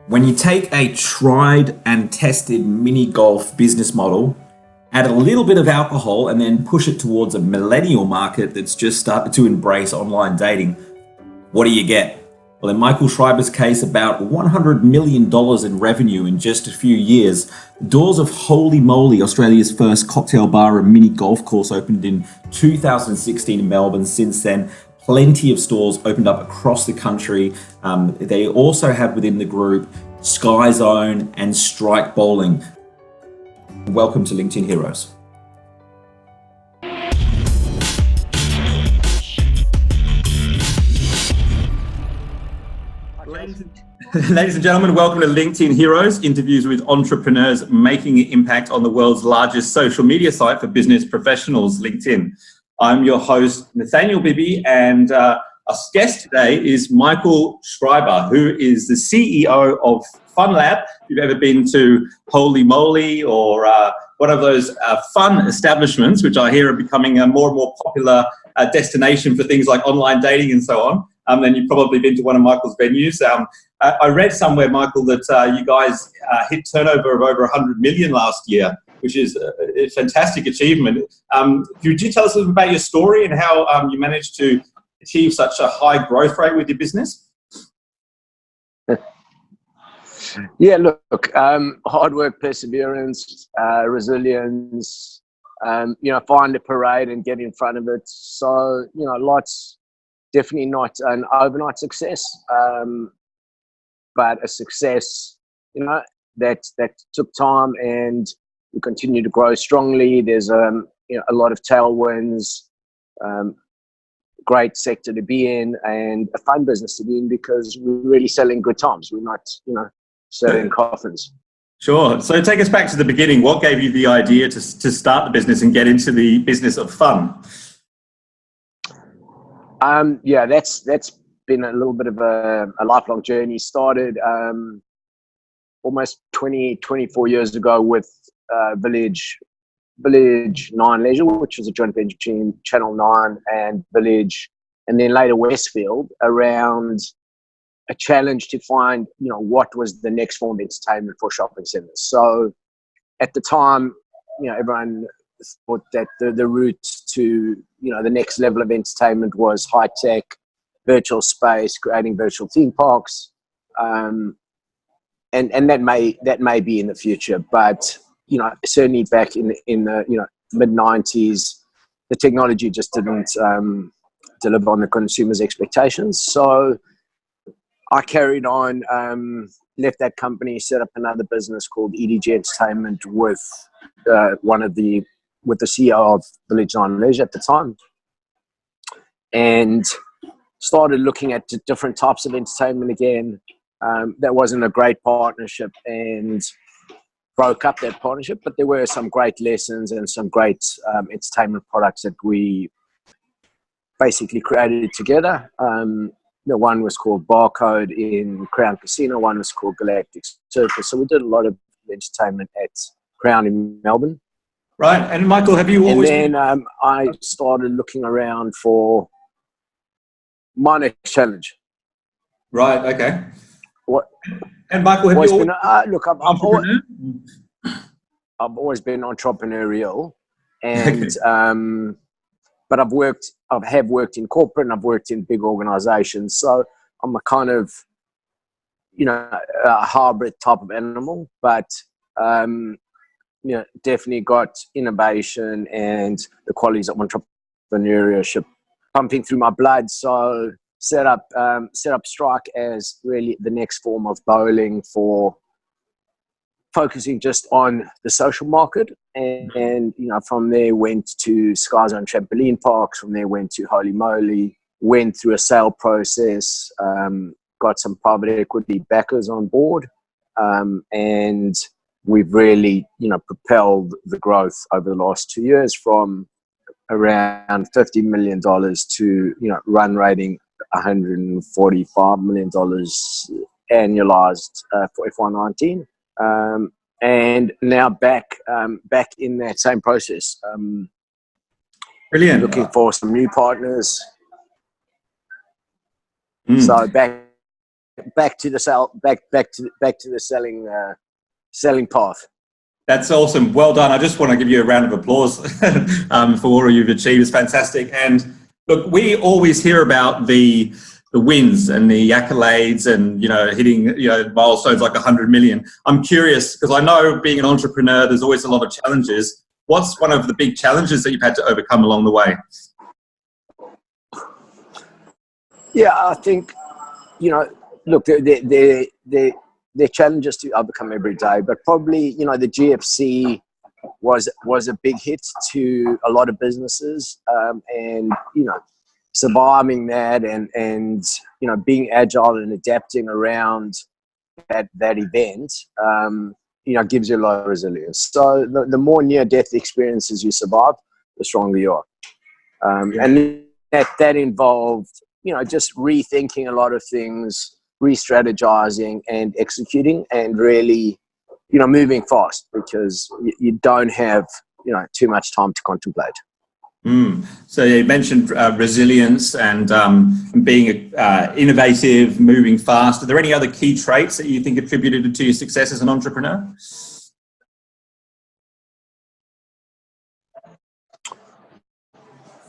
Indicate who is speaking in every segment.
Speaker 1: When you take a tried and tested mini golf business model, add a little bit of alcohol, and then push it towards a millennial market that's just started to embrace online dating, what do you get? Well, in Michael Schreiber's case, about $100 million in revenue in just a few years. The doors of Holy Moly, Australia's first cocktail bar and mini golf course, opened in 2016 in Melbourne. Since then, plenty of stores opened up across the country. They also have within the group Sky Zone and Strike Bowling. Welcome to LinkedIn Heroes. Ladies and gentlemen, welcome to LinkedIn Heroes, interviews with entrepreneurs making an impact on the world's largest social media site for business professionals, LinkedIn. I'm your host, Nathaniel Bibby, and our guest today is Michael Schreiber, who is the CEO of FunLab. If you've ever been to Holy Moly or one of those fun establishments, which I hear are becoming a more and more popular destination for things like online dating and so on, then you've probably been to one of Michael's venues. I read somewhere, Michael, that you guys hit turnover of over 100 million last year, which is a fantastic achievement. Could you tell us a little about your story and how you managed to achieve such a high growth rate with your business?
Speaker 2: Yeah, look, hard work, perseverance, resilience, find a parade and get in front of it. So, definitely not an overnight success, but a success, that took time, and we continue to grow strongly. There's a lot of tailwinds, great sector to be in, and a fun business to be in because we're really selling good times. We're not, selling coffins.
Speaker 1: Sure. So take us back to the beginning. What gave you the idea to start the business and get into the business of fun?
Speaker 2: That's been a little bit of a lifelong journey. Started almost 24 years ago with Village 9 Leisure, which was a joint venture between Channel 9 and Village, and then later Westfield, around a challenge to find, what was the next form of entertainment for shopping centers. So at the time, everyone thought that the route to, the next level of entertainment was high tech, virtual space, creating virtual theme parks. And that may be in the future, but, certainly back in the, mid 90s, the technology just didn't deliver on the consumer's expectations. So I carried on, left that company, set up another business called EDG Entertainment with the CEO of Village 9 Leisure at the time, and started looking at different types of entertainment again. That wasn't a great partnership and broke up that partnership, but there were some great lessons and some great entertainment products that we basically created together. One was called Barcode in Crown Casino, one was called Galactic Circus. So we did a lot of entertainment at Crown in Melbourne.
Speaker 1: Right. And Michael, have you always...
Speaker 2: And then I started looking around for my next challenge.
Speaker 1: Right, okay.
Speaker 2: What?
Speaker 1: And Michael, have you always
Speaker 2: been... look, I've always been entrepreneurial, and...
Speaker 1: Okay.
Speaker 2: But I have worked in corporate and I've worked in big organizations. So I'm a kind of, a hybrid type of animal, but, definitely got innovation and the qualities of entrepreneurship pumping through my blood. So set up Strike as really the next form of bowling, for focusing just on the social market, and from there went to Sky Zone trampoline parks. From there went to Holy Moly, went through a sale process, got some private equity backers on board, and we've really propelled the growth over the last 2 years from around $50 million to run rating $145 million annualized for FY19. And now back in that same process.
Speaker 1: Brilliant.
Speaker 2: Looking for some new partners.
Speaker 1: Mm.
Speaker 2: So back back to the selling path.
Speaker 1: That's awesome. Well done. I just want to give you a round of applause for all you've achieved. It's fantastic. And look, we always hear about the wins and the accolades and, hitting, milestones like 100 million. I'm curious because I know being an entrepreneur, there's always a lot of challenges. What's one of the big challenges that you've had to overcome along the way?
Speaker 2: Yeah, I think, look, there are challenges to overcome every day, but probably, the GFC was a big hit to a lot of businesses, and surviving that and being agile and adapting around that event, gives you a lot of resilience. So the more near-death experiences you survive, the stronger you are. And that involved, just rethinking a lot of things, re-strategizing and executing, and really, moving fast, because you don't have, too much time to contemplate.
Speaker 1: So you mentioned resilience and being innovative, moving fast. Are there any other key traits that you think attributed to your success as an entrepreneur?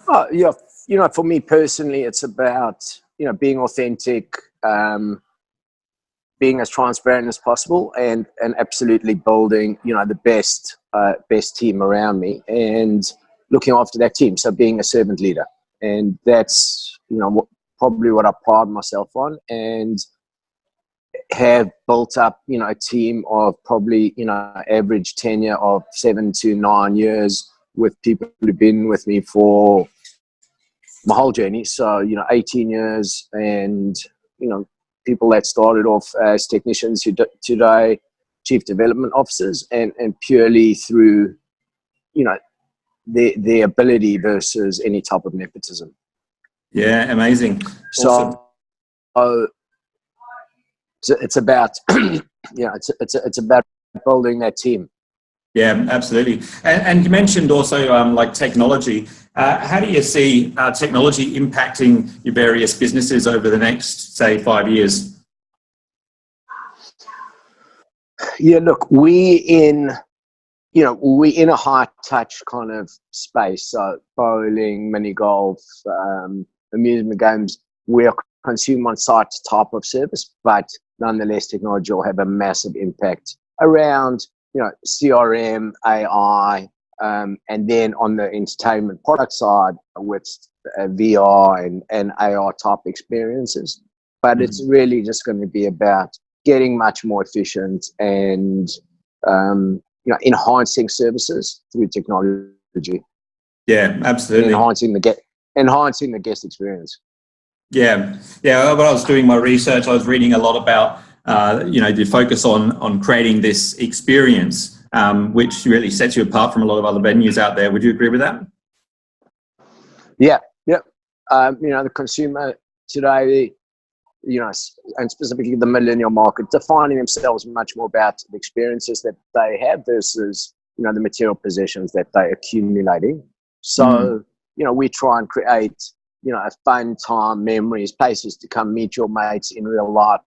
Speaker 2: Oh, yeah. For me personally, it's about, being authentic, being as transparent as possible, and absolutely building, the best team around me and looking after that team. So being a servant leader, and that's, probably what I pride myself on, and have built up, a team of probably, average tenure of 7 to 9 years, with people who've been with me for my whole journey. So, 18 years, and, people that started off as technicians who today chief development officers, and purely through, their ability versus any type of nepotism.
Speaker 1: Yeah, amazing. Awesome.
Speaker 2: So it's about, it's about building that team.
Speaker 1: Yeah, absolutely. And you mentioned also like technology. How do you see technology impacting your various businesses over the next, say, 5 years?
Speaker 2: Yeah, look, we're in a high touch kind of space. So bowling, mini golf, amusement games, we're consumer on site type of service, but nonetheless, technology will have a massive impact around, CRM, AI, and then on the entertainment product side with VR and AR type experiences. But it's really just going to be about getting much more efficient and, enhancing services through technology.
Speaker 1: Yeah, absolutely.
Speaker 2: Enhancing the guest experience.
Speaker 1: Yeah. When I was doing my research, I was reading a lot about, the focus on creating this experience, which really sets you apart from a lot of other venues out there. Would you agree with that?
Speaker 2: Yeah. The consumer today, and specifically the millennial market, defining themselves much more about the experiences that they have versus, the material possessions that they're accumulating. So, we try and create, a fun time, memories, places to come meet your mates in real life,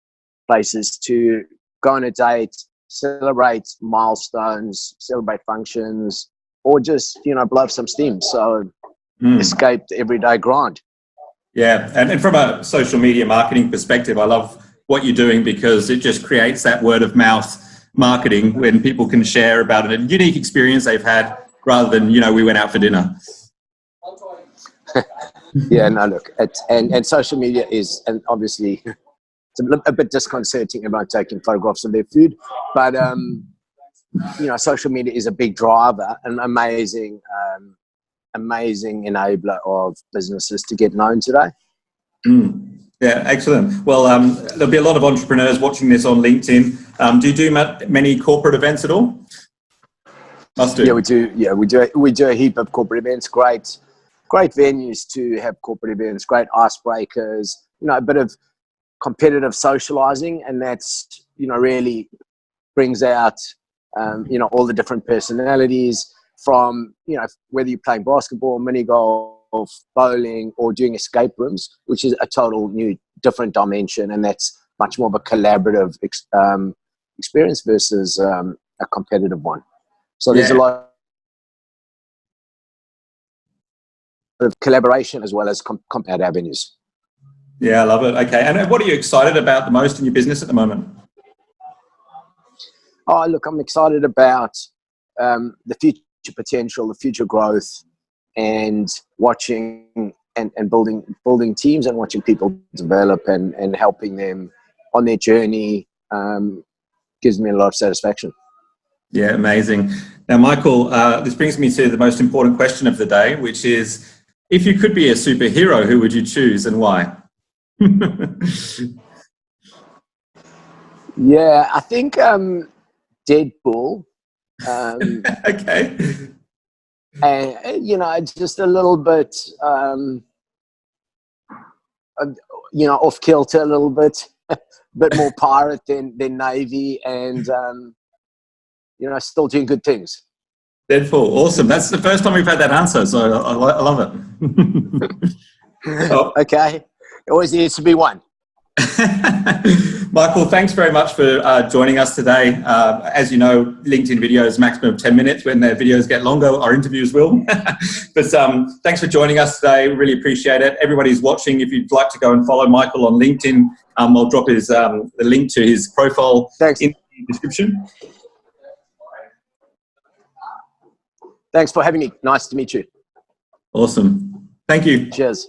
Speaker 2: places to go on a date, celebrate milestones, celebrate functions, or just, blow up some steam. So escape the everyday grind.
Speaker 1: Yeah, and from a social media marketing perspective, I love what you're doing, because it just creates that word of mouth marketing when people can share about a unique experience they've had, rather than, we went out for dinner.
Speaker 2: Yeah, no, look, and social media is, and obviously it's a bit disconcerting about taking photographs of their food, but social media is a big driver, an amazing enabler of businesses to get known today.
Speaker 1: Yeah, excellent. Well, there'll be a lot of entrepreneurs watching this on LinkedIn. Do you do many corporate events at all? Must do.
Speaker 2: Yeah, we do. Yeah, we do a heap of corporate events. Great venues to have corporate events. Great icebreakers. A bit of competitive socializing, and that's really brings out all the different personalities, from whether you're playing basketball, mini golf, bowling, or doing escape rooms, which is a total new different dimension, and that's much more of a collaborative experience versus a competitive one. So there's a lot of collaboration as well as competitive avenues.
Speaker 1: Yeah, I love it. Okay. And what are you excited about the most in your business at the moment?
Speaker 2: Oh, look, I'm excited about the future potential, the future growth, and watching and building teams and watching people develop and helping them on their journey gives me a lot of satisfaction.
Speaker 1: Yeah, amazing. Now, Michael, this brings me to the most important question of the day, which is, if you could be a superhero, who would you choose and why?
Speaker 2: Yeah, I think Deadpool.
Speaker 1: Okay.
Speaker 2: And just a little bit, off kilter a little bit, a bit more pirate than Navy, and still doing good things.
Speaker 1: Deadpool, awesome. That's the first time we've had that answer, so I love it. Oh.
Speaker 2: Okay, it always needs to be one.
Speaker 1: Michael, thanks very much for joining us today. As you know, LinkedIn videos maximum of 10 minutes. When their videos get longer, our interviews will. But thanks for joining us today. Really appreciate it. Everybody's watching. If you'd like to go and follow Michael on LinkedIn, I'll drop his the link to his profile in the description.
Speaker 2: Thanks for having me. Nice to meet you.
Speaker 1: Awesome. Thank you.
Speaker 2: Cheers.